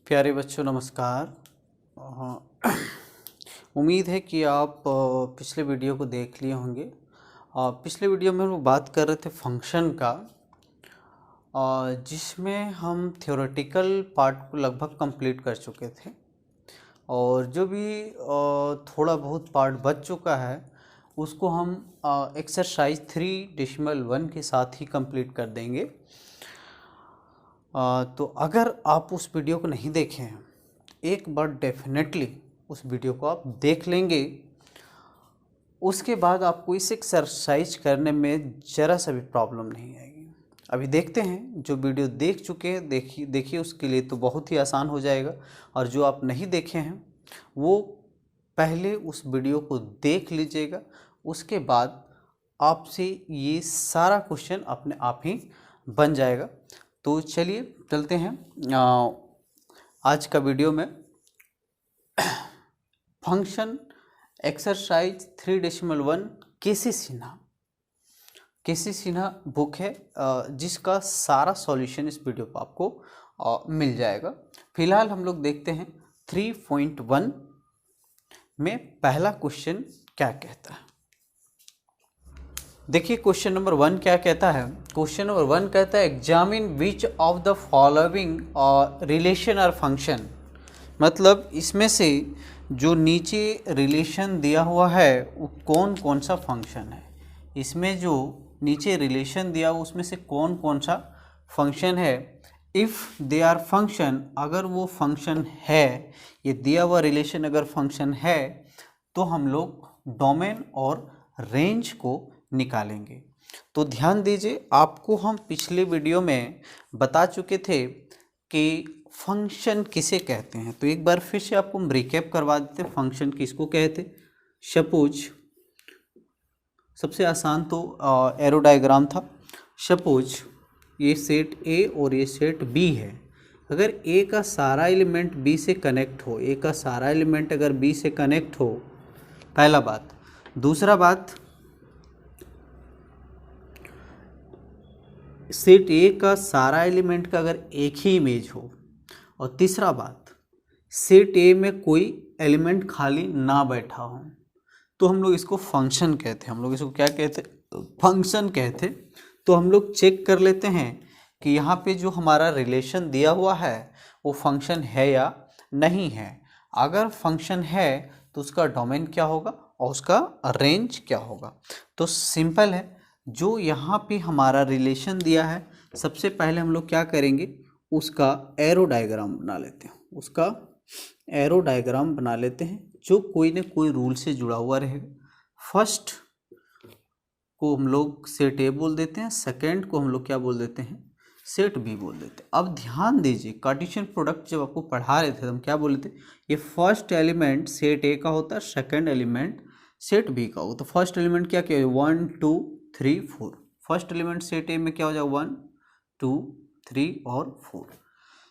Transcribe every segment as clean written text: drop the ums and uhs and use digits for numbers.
प्यारे बच्चों नमस्कार। उम्मीद है कि आप पिछले वीडियो को देख लिए होंगे। पिछले वीडियो में हम लोग बात कर रहे थे फंक्शन का, जिसमें हम थ्योरेटिकल पार्ट को लगभग कंप्लीट कर चुके थे और जो भी थोड़ा बहुत पार्ट बच चुका है उसको हम एक्सरसाइज 3.1 के साथ ही कंप्लीट कर देंगे। तो अगर आप उस वीडियो को नहीं देखे हैं, एक बार डेफिनेटली उस वीडियो को आप देख लेंगे। उसके बाद आपको इस एक्सरसाइज करने में ज़रा सा भी प्रॉब्लम नहीं आएगी। अभी देखते हैं, जो वीडियो देख चुके हैं देखिए उसके लिए तो बहुत ही आसान हो जाएगा, और जो आप नहीं देखे हैं वो पहले उस वीडियो को देख लीजिएगा। उसके बाद आपसे ये सारा क्वेश्चन अपने आप ही बन जाएगा। तो चलिए चलते हैं आज का वीडियो में। फंक्शन एक्सरसाइज 3.1 केसी सिन्हा बुक है, जिसका सारा सॉल्यूशन इस वीडियो पर आपको मिल जाएगा। फिलहाल हम लोग देखते हैं 3.1 में पहला क्वेश्चन क्या कहता है। देखिए क्वेश्चन नंबर 1 क्या कहता है। क्वेश्चन नंबर 1 कहता है examine which of the following relation और फंक्शन। मतलब इसमें से जो नीचे रिलेशन दिया हुआ है वो कौन कौन सा फंक्शन है। इसमें जो नीचे रिलेशन दिया हुआ उसमें से कौन कौन सा फंक्शन है। इफ़ दे आर फंक्शन, अगर वो फंक्शन है, ये दिया हुआ रिलेशन अगर फंक्शन है तो हम लोग डोमेन और रेंज को निकालेंगे। तो ध्यान दीजिए, आपको हम पिछले वीडियो में बता चुके थे कि फंक्शन किसे कहते हैं। तो एक बार फिर से आपको हम रिकैप करवा देते हैं, फंक्शन किसको कहते। सपोज सबसे आसान तो एरो डायग्राम था। सपोज ये सेट ए और ये सेट बी है। अगर ए का सारा एलिमेंट बी से कनेक्ट हो, ए का सारा एलिमेंट अगर बी से कनेक्ट हो, पहला बात। दूसरा बात, सेट ए का सारा एलिमेंट का अगर एक ही इमेज हो, और तीसरा बात, सेट ए में कोई एलिमेंट खाली ना बैठा हो, तो हम लोग इसको फंक्शन कहते हैं। हम लोग इसको क्या कहते, फंक्शन कहते। तो हम लोग चेक कर लेते हैं कि यहाँ पे जो हमारा रिलेशन दिया हुआ है वो फंक्शन है या नहीं है। अगर फंक्शन है तो उसका डोमेन क्या होगा और उसका रेंज क्या होगा। तो सिंपल है, जो यहाँ पे हमारा रिलेशन दिया है, सबसे पहले हम लोग क्या करेंगे, उसका एरो डायग्राम बना लेते हैं। उसका एरो डायग्राम बना लेते हैं जो कोई ना कोई रूल से जुड़ा हुआ रहेगा। फर्स्ट को हम लोग सेट ए बोल देते हैं, सेकंड को हम लोग क्या बोल देते हैं, सेट बी बोल देते हैं। अब ध्यान दीजिए, कार्टेशियन प्रोडक्ट जब आपको पढ़ा रहे थे तो हम क्या बोले थे, ये फर्स्ट एलिमेंट सेट ए का होता है, सेकंड एलिमेंट सेट बी का होगा। तो फर्स्ट एलिमेंट क्या क्या है, 1 2 3 4। फर्स्ट एलिमेंट सेट ए में क्या हो जाएगा, 1 2 3 और 4।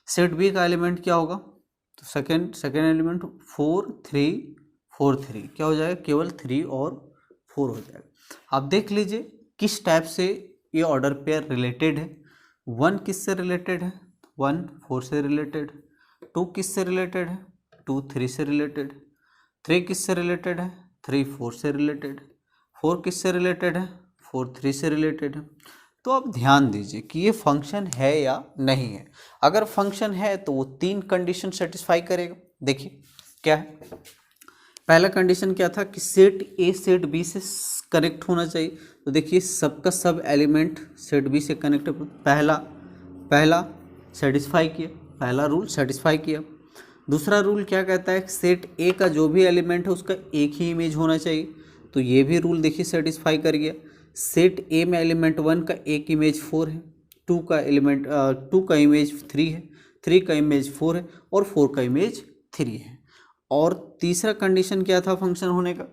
सेट बी का एलिमेंट क्या होगा, तो सेकंड एलिमेंट 4 3 4 3 क्या हो जाएगा, केवल 3 और 4 हो जाएगा। आप देख लीजिए किस टाइप से ये ऑर्डर पेयर रिलेटेड है। 1 किससे रिलेटेड है, 1 4 से रिलेटेड। 2 किससे रिलेटेड है, 2 3 से रिलेटेड। 3 किससे रिलेटेड है, 3 4 से रिलेटेड। 4 किससे रिलेटेड है, 4 3 से रिलेटेड है। तो अब ध्यान दीजिए कि ये फंक्शन है या नहीं है। अगर फंक्शन है तो वो 3 कंडीशन सेटिस्फाई करेगा। देखिए क्या है, पहला कंडीशन क्या था कि सेट ए सेट बी से कनेक्ट होना चाहिए। तो देखिए सबका सब एलिमेंट सेट बी से कनेक्ट, पहला सेटिस्फाई किया, पहला रूल सेटिस्फाई किया। दूसरा रूल क्या कहता है, सेट ए का जो भी एलिमेंट है उसका एक ही इमेज होना चाहिए। तो ये भी रूल देखिए सेटिस्फाई कर गया। सेट ए में एलिमेंट 1 का एक इमेज 4 है, 2 का इमेज 3 है, 3 का इमेज 4 है और 4 का इमेज 3 है। और तीसरा कंडीशन क्या था फंक्शन होने का,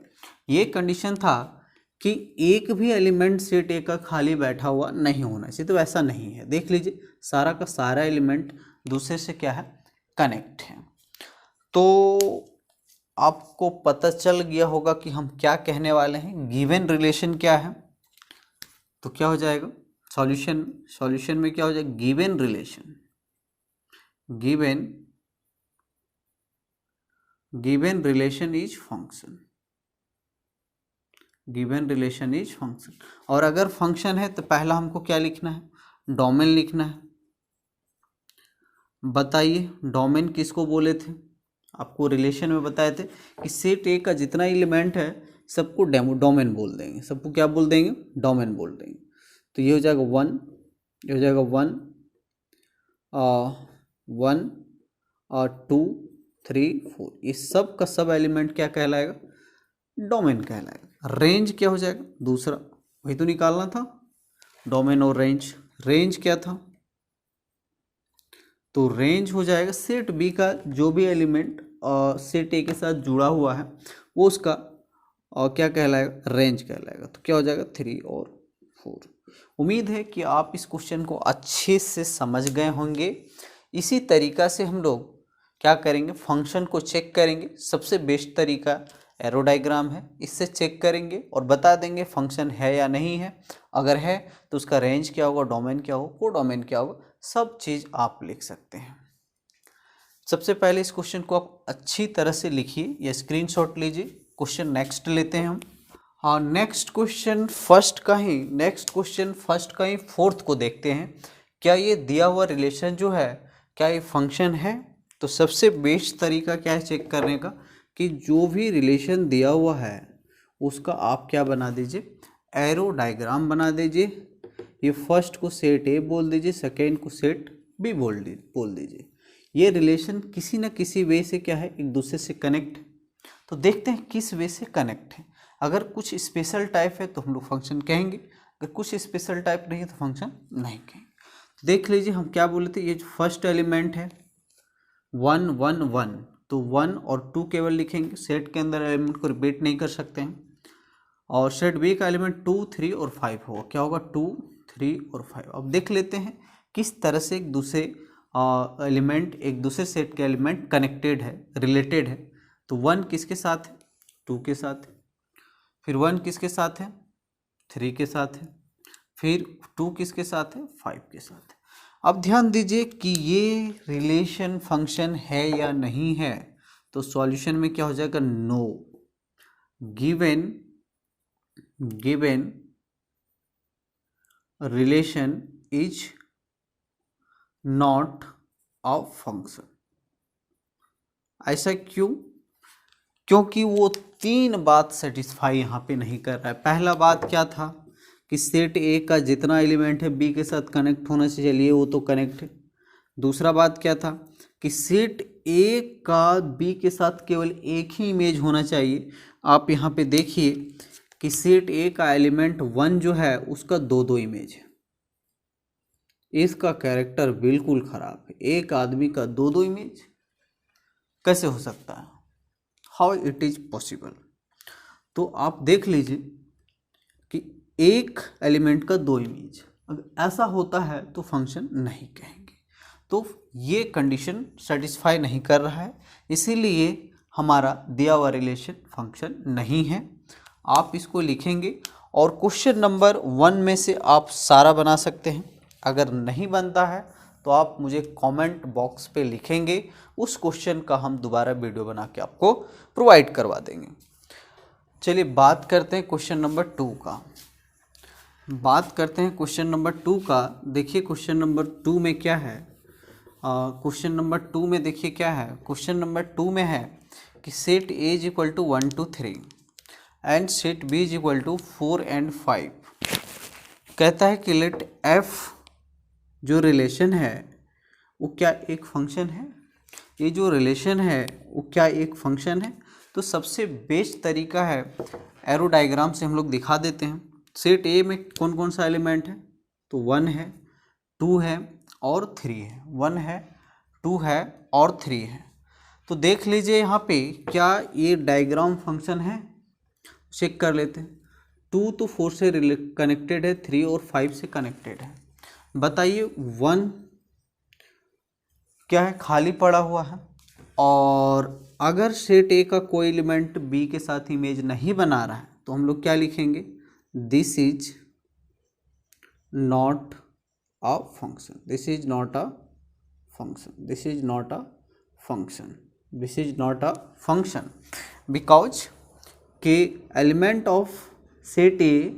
ये कंडीशन था कि एक भी एलिमेंट सेट ए का खाली बैठा हुआ नहीं होना चाहिए। तो ऐसा नहीं है, देख लीजिए सारा का सारा एलिमेंट दूसरे से क्या है, कनेक्ट है। तो आपको पता चल गया होगा कि हम क्या कहने वाले हैं। गिवन रिलेशन क्या है, तो क्या हो जाएगा, सॉल्यूशन में क्या हो जाएगा, given given relation is function, given relation is function. और अगर फंक्शन है तो पहला हमको क्या लिखना है, डोमेन लिखना है। बताइए डोमेन किसको बोले थे, आपको रिलेशन में बताए थे कि सेट ए का जितना एलिमेंट है सबको डोमेन बोल देंगे, सबको क्या बोल देंगे, डोमेन बोल देंगे। तो ये हो जाएगा 1, ये हो जाएगा 1 1 और 2 3 4, ये सब का सब एलिमेंट क्या कहलाएगा, डोमेन कहलाएगा। रेंज क्या हो जाएगा दूसरा, वही तो निकालना था, डोमेन और रेंज। रेंज क्या था, तो रेंज हो जाएगा सेट बी का जो भी एलिमेंट सेट ए के साथ जुड़ा हुआ है वो उसका क्या कहलाएगा, रेंज कहलाएगा। तो क्या हो जाएगा 3 और 4। उम्मीद है कि आप इस क्वेश्चन को अच्छे से समझ गए होंगे। इसी तरीका से हम लोग क्या करेंगे, फंक्शन को चेक करेंगे। सबसे बेस्ट तरीका एरो डायग्राम है, इससे चेक करेंगे और बता देंगे फंक्शन है या नहीं है। अगर है तो उसका रेंज क्या होगा, डोमेन क्या होगा, कोडोमेन क्या होगा, सब चीज़ आप लिख सकते हैं। सबसे पहले इस क्वेश्चन को आप अच्छी तरह से लिखिए या स्क्रीनशॉट लीजिए। क्वेश्चन नेक्स्ट लेते हैं हम। हाँ, नेक्स्ट क्वेश्चन फर्स्ट का ही फोर्थ को देखते हैं। क्या ये दिया हुआ रिलेशन जो है क्या ये फंक्शन है? तो सबसे बेस्ट तरीका क्या है चेक करने का कि जो भी रिलेशन दिया हुआ है उसका आप क्या बना दीजिए, एरो डायग्राम बना दीजिए। ये फर्स्ट को सेट ए बोल दीजिए, सेकेंड को सेट बी बोल दीजिए। ये रिलेशन किसी न किसी वे से क्या है, एक दूसरे से कनेक्ट। तो देखते हैं किस वे से कनेक्ट है। अगर कुछ स्पेशल टाइप है तो हम लोग फंक्शन कहेंगे, अगर कुछ स्पेशल टाइप नहीं है तो फंक्शन नहीं कहेंगे। तो देख लीजिए हम क्या बोले थे, ये जो फर्स्ट एलिमेंट है 1 1 1, तो 1 और 2 केवल लिखेंगे, सेट के अंदर एलिमेंट को रिपीट नहीं कर सकते हैं। और सेट बी का एलिमेंट 2 3 और 5 होगा, क्या होगा 2 3 और 5। अब देख लेते हैं किस तरह से एक दूसरे एलिमेंट, एक दूसरे सेट के एलिमेंट कनेक्टेड है, रिलेटेड है। तो 1 किसके साथ है, 2 के साथ है। फिर 1 किसके साथ है, 3 के साथ है। फिर 2 किसके साथ है, 5 के साथ है। अब ध्यान दीजिए कि ये रिलेशन फंक्शन है या नहीं है। तो सॉल्यूशन में क्या हो जाएगा, no. Given relation is not a function. ऐसा क्यों? क्योंकि वो 3 बात सेटिस्फाई यहाँ पे नहीं कर रहा है। पहला बात क्या था कि सेट ए का जितना एलिमेंट है बी के साथ कनेक्ट होना चाहिए, चलिए वो तो कनेक्ट है। दूसरा बात क्या था कि सेट ए का बी के साथ केवल एक ही इमेज होना चाहिए। आप यहाँ पे देखिए कि सेट ए का एलिमेंट 1 जो है उसका 2 इमेज है। इसका कैरेक्टर बिल्कुल खराब है, एक आदमी का 2 इमेज कैसे हो सकता है, हाउ इट इज पॉसिबल। तो आप देख लीजिए कि एक एलिमेंट का 2 इमेज, अगर ऐसा होता है तो फंक्शन नहीं कहेंगे। तो ये कंडीशन सेटिस्फाई नहीं कर रहा है, इसीलिए हमारा दिया हुआ रिलेशन फंक्शन नहीं है। आप इसको लिखेंगे और क्वेश्चन नंबर 1 में से आप सारा बना सकते हैं। अगर नहीं बनता है तो आप मुझे कमेंट बॉक्स पे लिखेंगे, उस क्वेश्चन का हम दोबारा वीडियो बना के आपको प्रोवाइड करवा देंगे। चलिए बात करते हैं क्वेश्चन नंबर 2 का। देखिए क्वेश्चन नंबर 2 में क्या है, क्वेश्चन नंबर 2 में देखिए क्या है। क्वेश्चन नंबर 2 में है कि set A is equal to 1 2 3 and set B is equal to 4 and 5। कहता है कि लेट एफ जो रिलेशन है वो क्या एक फंक्शन है। ये जो रिलेशन है वो क्या एक फंक्शन है। तो सबसे बेस्ट तरीका है एरो डायग्राम से हम लोग दिखा देते हैं। सेट ए में कौन कौन सा एलिमेंट है, तो 1 है, 2 है और 3 है। 1 है, 2 है और 3 है। तो देख लीजिए यहाँ पे क्या ये डायग्राम फंक्शन है, चेक कर लेते हैं। 2 तो 4 से कनेक्टेड है, 3 और 5 से कनेक्टेड है। बताइए 1 क्या है, खाली पड़ा हुआ है। और अगर सेट ए का कोई एलिमेंट बी के साथ इमेज नहीं बना रहा है तो हम लोग क्या लिखेंगे, this is not a function, this is not a function, this is not a function. This is not a function because के element of set A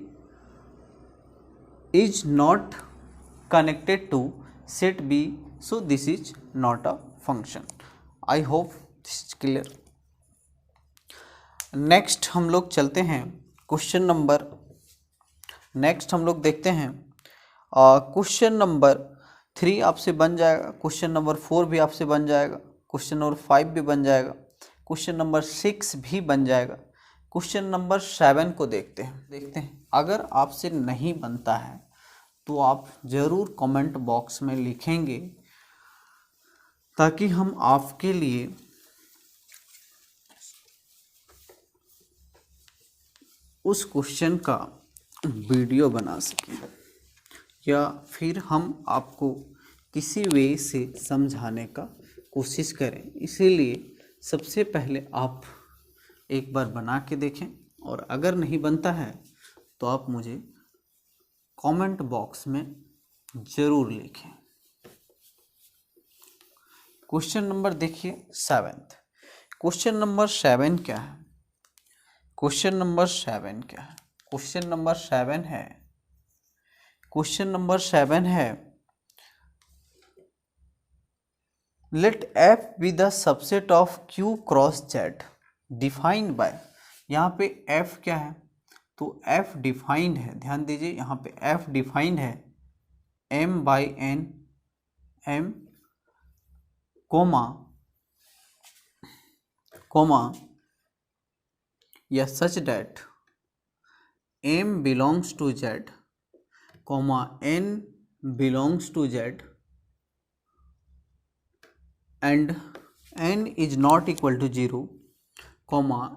is not connected to set B, so this is not a function. I hope this is clear. Next हम लोग चलते हैं question number, next हम लोग देखते हैं question number 3 आपसे बन जाएगा, क्वेश्चन नंबर 4 भी आपसे बन जाएगा, क्वेश्चन नंबर 5 भी बन जाएगा, क्वेश्चन नंबर 6 भी बन जाएगा। क्वेश्चन नंबर 7 को देखते हैं। अगर आपसे नहीं बनता है तो आप ज़रूर कमेंट बॉक्स में लिखेंगे ताकि हम आपके लिए उस क्वेश्चन का वीडियो बना सकें या फिर हम आपको किसी वे से समझाने का कोशिश करें। इसीलिए सबसे पहले आप एक बार बना के देखें और अगर नहीं बनता है तो आप मुझे कमेंट बॉक्स में ज़रूर लिखें। क्वेश्चन नंबर देखिए 7। क्वेश्चन नंबर 7 क्या है? क्वेश्चन नंबर 7 क्या है? क्वेश्चन नंबर 7 है, क्वेश्चन नंबर 7 है let f be the subset of q cross z defined by. यहाँ पे f क्या है? तो f डिफाइंड है, ध्यान दीजिए यहाँ पे f डिफाइंड है m/n m कोमा या such that m belongs to z comma n belongs to z and n is not equal to 0 comma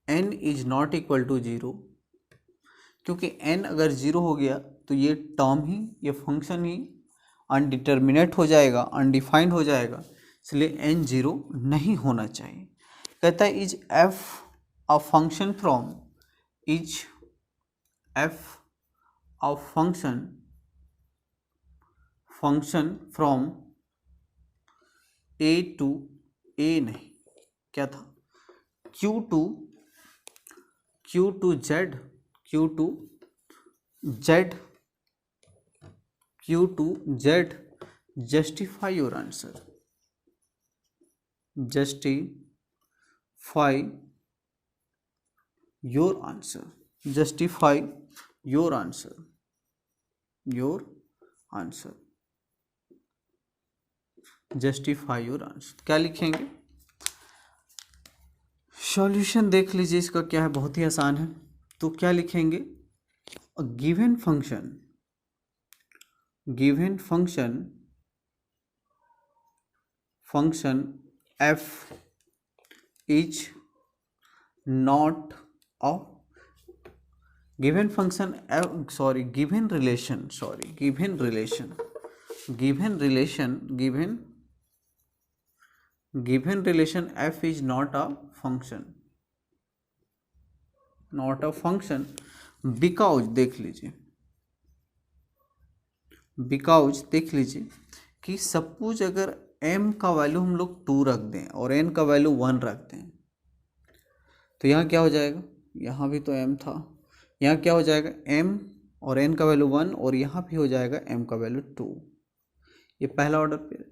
n is not equal to 0। क्योंकि n अगर 0 हो गया तो ये टर्म ही, ये फंक्शन ही indeterminate हो जाएगा, अनडिफाइंड हो जाएगा, इसलिए n 0 नहीं होना चाहिए। कहता है is f a function from, is f a function from a to a, नहीं क्या था, q to z, q to z, justify your answer, justify your answer, justify your answer, justify your answer। क्या लिखेंगे? Solution देख लीजिए इसका क्या है, बहुत ही आसान है। तो क्या लिखेंगे? Given function f is not a given function f, given relation f is not a function because देख लीजिए कि सपोज अगर m का वैल्यू हम लोग 2 रख दें और n का वैल्यू 1 रख दें तो यहाँ क्या हो जाएगा? यहाँ भी तो m था, यहाँ क्या हो जाएगा? m और n का वैल्यू 1 और यहाँ भी हो जाएगा m का वैल्यू 2। ये पहला ऑर्डर पे।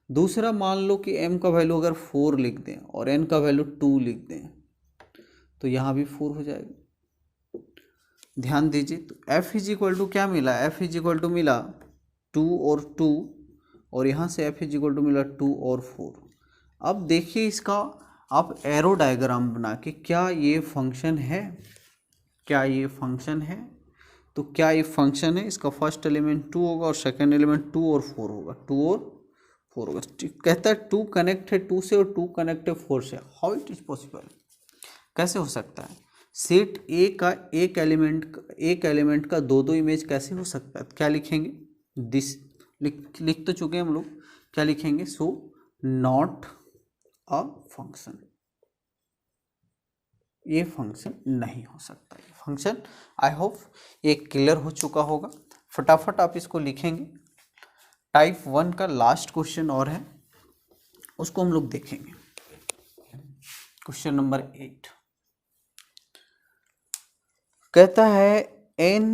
दूसरा मान लो कि m का वैल्यू अगर 4 लिख दें और n का वैल्यू 2 लिख दें तो यहाँ भी 4 हो जाएगा। ध्यान दीजिए तो f इज इक्वल टू क्या मिला? f इज इक्वल टू मिला 2 और 2 और यहाँ से f इज इक्वल टू मिला 2 और 4। अब देखिए इसका आप एरो डायग्राम बना के क्या ये फंक्शन है? क्या ये फंक्शन है? तो क्या ये फंक्शन है? इसका फर्स्ट एलिमेंट 2 होगा और सेकंड एलिमेंट 2 और 4 होगा, 2 और 4 होगा। कहता है 2 कनेक्ट है 2 से और 2 कनेक्ट है 4 से। How it is possible? कैसे हो सकता है? सेट ए का एक एलिमेंट का दो इमेज कैसे हो सकता है? क्या लिखेंगे? दिस लिख तो चुके हैं हम लोग। क्या लिखेंगे? सो नॉट अ फंक्शन, ये फंक्शन नहीं हो सकता। ये फंक्शन, आई होप ये क्लियर हो चुका होगा। फटाफट आप इसको लिखेंगे। टाइप 1 का लास्ट क्वेश्चन और है, उसको हम लोग देखेंगे। क्वेश्चन नंबर 8 कहता है n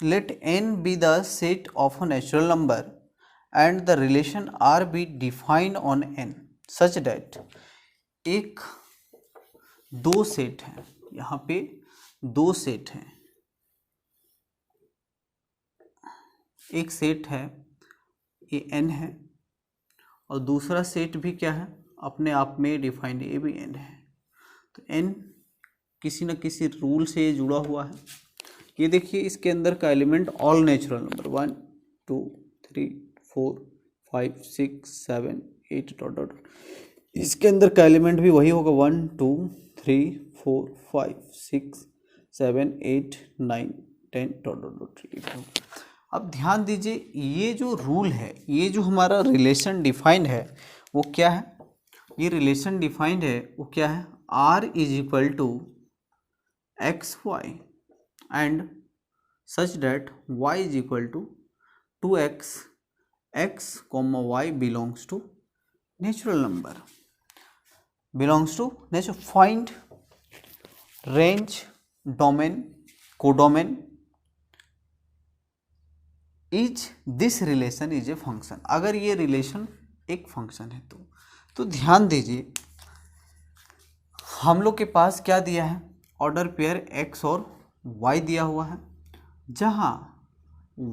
let n be the set of a natural number and the relation r be defined on n such that एक दो सेट हैं, यहाँ पे दो सेट हैं, एक सेट है ये n है और दूसरा सेट भी क्या है अपने आप में डिफाइंड, ये भी n है। तो n किसी न किसी रूल से जुड़ा हुआ है। ये देखिए इसके अंदर का element all natural number 1 2 3 4 5 6 7 8 dot dot, इसके अंदर का एलिमेंट भी वही होगा 1 2 3 4 5 6 7 8 9 10 डॉट डॉट डॉट। अब ध्यान दीजिए ये जो रूल है, ये जो हमारा रिलेशन डिफाइंड है वो क्या है, ये रिलेशन डिफाइंड है वो क्या है, r is equal to X Y and such that y is equal to 2x, x comma y belongs to natural number, belongs to natural. Find range domain codomain is this relation is a function. अगर ये relation एक function है तो ध्यान दीजिए हम लोग के पास क्या दिया है, ऑर्डर पेयर x और y दिया हुआ है, जहाँ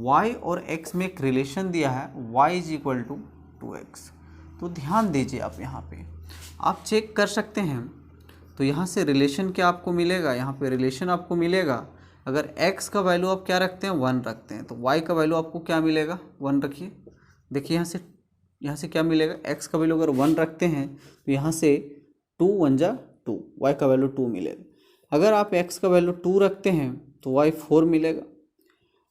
y और x में एक रिलेशन दिया है y is equal to 2x। तो ध्यान दीजिए आप यहाँ पे आप चेक कर सकते हैं, तो यहाँ से रिलेशन क्या आपको मिलेगा, यहाँ पे रिलेशन आपको मिलेगा अगर x का वैल्यू आप क्या रखते हैं 1 रखते हैं तो y का वैल्यू आपको क्या मिलेगा 1 रखिए। देखिए यहाँ से क्या मिलेगा, x का वैल्यू अगर 1 रखते हैं तो यहाँ से 2 1 जा 2, y का वैल्यू 2 मिलेगा। अगर आप x का वैल्यू 2 रखते हैं तो y 4 मिलेगा,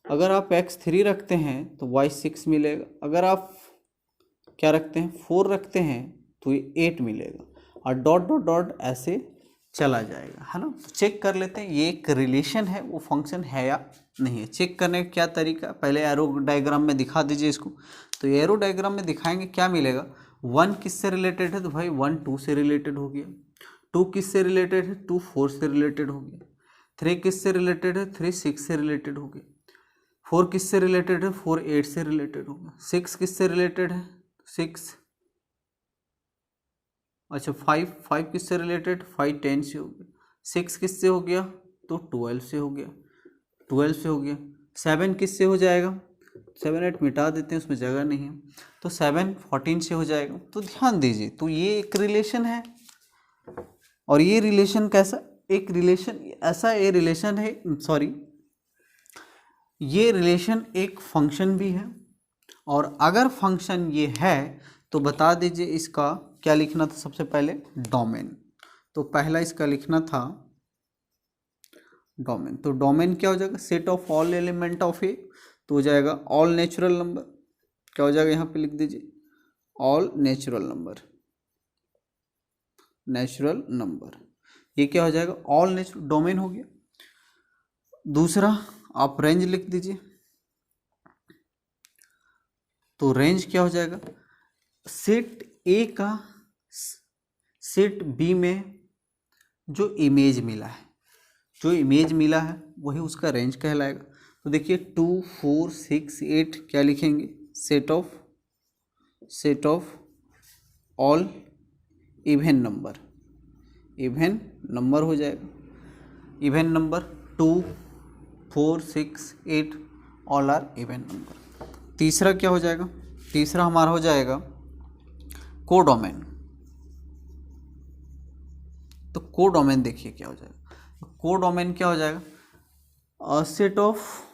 अगर आप x 3 रखते हैं तो y 6 मिलेगा, अगर आप क्या रखते हैं 4 रखते हैं तो ये 8 मिलेगा और डॉट डॉट डॉट ऐसे चला जाएगा, है ना। तो चेक कर लेते हैं ये एक रिलेशन है वो फंक्शन है या नहीं है। चेक करने का क्या तरीका, पहले एरो डायग्राम में दिखा दीजिए इसको। तो एरो डायग्राम में दिखाएंगे क्या मिलेगा, 1 किससे रिलेटेड है तो भाई 1 2 से रिलेटेड हो गया, 2 किससे रिलेटेड है 2 4 से रिलेटेड हो गया, 3 किससे रिलेटेड है 3 6 से रिलेटेड हो गया, 4 किससे रिलेटेड है 4 8 से रिलेटेड हो गया, 6 किससे रिलेटेड है 6, अच्छा 5 किससे रिलेटेड 5 10 से हो गया, 6 किससे हो गया तो 12 से हो गया, 12 से हो गया, 7 किससे हो जाएगा 7 8 मिटा देते हैं उसमें जगह नहीं है, तो 7 14 से हो जाएगा। तो ध्यान दीजिए तो ये एक रिलेशन है और ये रिलेशन कैसा, एक रिलेशन ऐसा ये रिलेशन है, सॉरी ये रिलेशन एक फंक्शन भी है। और अगर फंक्शन ये है तो बता दीजिए इसका क्या लिखना था, सबसे पहले डोमेन। तो पहला इसका लिखना था डोमेन। तो डोमेन क्या हो जाएगा, set of all element of A, तो हो जाएगा ऑल नेचुरल नंबर, क्या हो जाएगा यहाँ पे लिख दीजिए all natural number, natural number, ये क्या हो जाएगा ऑल नेचुरल डोमेन हो गया। दूसरा आप रेंज लिख दीजिए, तो रेंज क्या हो जाएगा, सेट ए का सेट बी में जो इमेज मिला है, जो इमेज मिला है वही उसका रेंज कहलाएगा। तो देखिए 2 4 6 8 क्या लिखेंगे, set of all even number, even number हो जाएगा, even number 2 4 6 8 all are even number. तीसरा क्या हो जाएगा, तीसरा हमारा हो जाएगा कोडोमेन। तो कोडोमेन देखिए क्या हो जाएगा, कोडोमेन क्या हो जाएगा, set of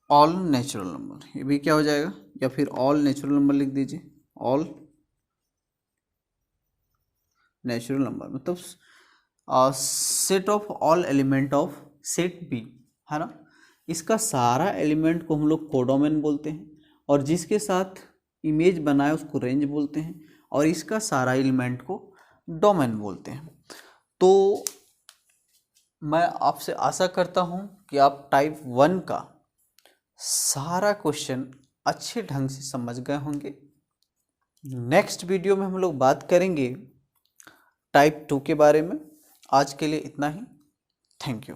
all natural number, ये भी क्या हो जाएगा, या फिर ऑल नेचुरल नंबर लिख दीजिए, ऑल नेचुरल नंबर मतलब set of all element of set B, है ना। इसका सारा एलिमेंट को हम लोग कोडोमेन बोलते हैं और जिसके साथ इमेज बनाए उसको रेंज बोलते हैं और इसका सारा एलिमेंट को डोमेन बोलते हैं। तो मैं आपसे आशा करता हूं कि आप टाइप 1 का सारा क्वेश्चन अच्छे ढंग से समझ गए होंगे। नेक्स्ट वीडियो में हम लोग बात करेंगे टाइप 2 के बारे में। आज के लिए इतना ही। Thank you.